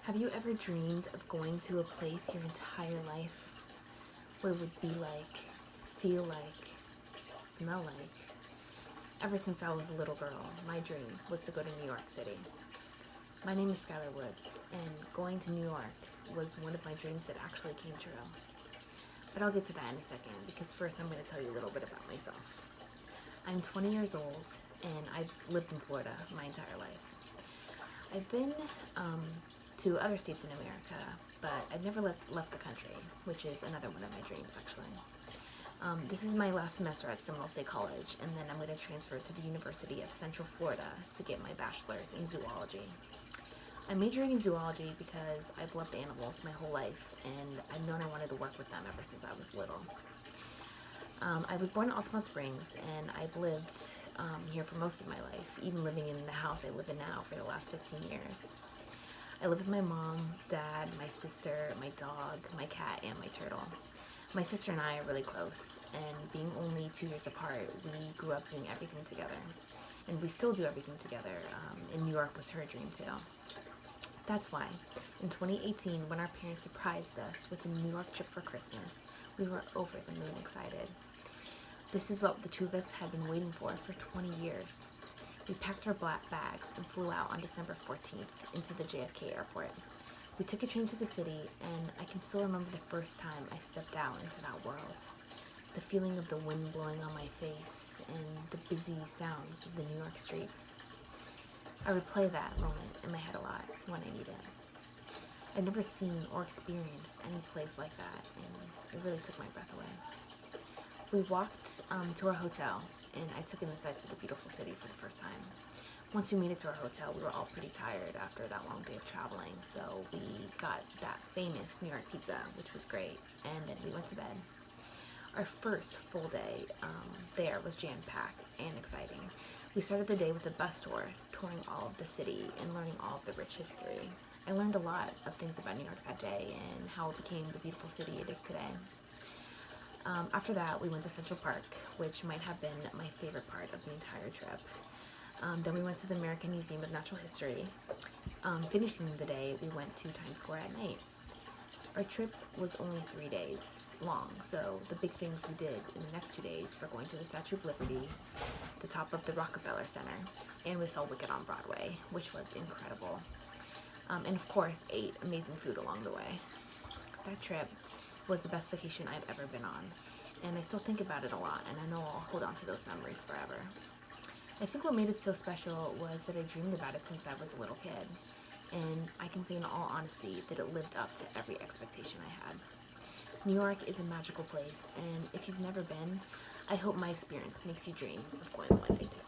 Have you ever dreamed of going to a place your entire life? What it would be like, feel like, smell like? Ever since I was a little girl, my dream was to go to New York City. My name is Skylar Woods, and going to New York was one of my dreams that actually came true. But I'll get to that in a second, because first I'm going to tell you a little bit about myself. I'm 20 years old, and I've lived in Florida my entire life. I've been to other states in America, but I've never left the country, which is another one of my dreams, actually. This is my last semester at Seminole State College, and then I'm going to transfer to the University of Central Florida to get my bachelor's in zoology. I'm majoring in zoology because I've loved animals my whole life, and I've known I wanted to work with them ever since I was little. I was born in Altamont Springs, and I've lived here for most of my life, even living in the house I live in now for the last 15 years. I live with my mom, dad, my sister, my dog, my cat, and my turtle. My sister and I are really close, and being only 2 years apart, we grew up doing everything together. And we still do everything together. And New York was her dream too. That's why, in 2018, when our parents surprised us with a New York trip for Christmas, we were over the moon excited. This is what the two of us had been waiting for 20 years. We packed our black bags and flew out on December 14th into the JFK airport. We took a train to the city, and I can still remember the first time I stepped out into that world. The feeling of the wind blowing on my face and the busy sounds of the New York streets. I replay that moment in my head a lot when I need it. I've never seen or experienced any place like that, and it really took my breath away. We walked to our hotel, and I took in the sights of the beautiful city for the first time. Once we made it to our hotel, we were all pretty tired after that long day of traveling, so we got that famous New York pizza, which was great, and then we went to bed. Our first full day there was jam-packed and exciting. We started the day with a bus tour, touring all of the city and learning all of the rich history. I learned a lot of things about New York that day and how it became the beautiful city it is today. After that, we went to Central Park, which might have been my favorite part of the entire trip. Then we went to the American Museum of Natural History. Finishing the day, we went to Times Square at night. Our trip was only 3 days long, so the big things we did in the next 2 days were going to the Statue of Liberty, the top of the Rockefeller Center, and we saw Wicked on Broadway, which was incredible. And of course, ate amazing food along the way. That trip was the best vacation I've ever been on, and I still think about it a lot, and I know I'll hold on to those memories forever. I think what made it so special was that I dreamed about it since I was a little kid, and I can say in all honesty that it lived up to every expectation I had. New York is a magical place, and if you've never been, I hope my experience makes you dream of going one day too.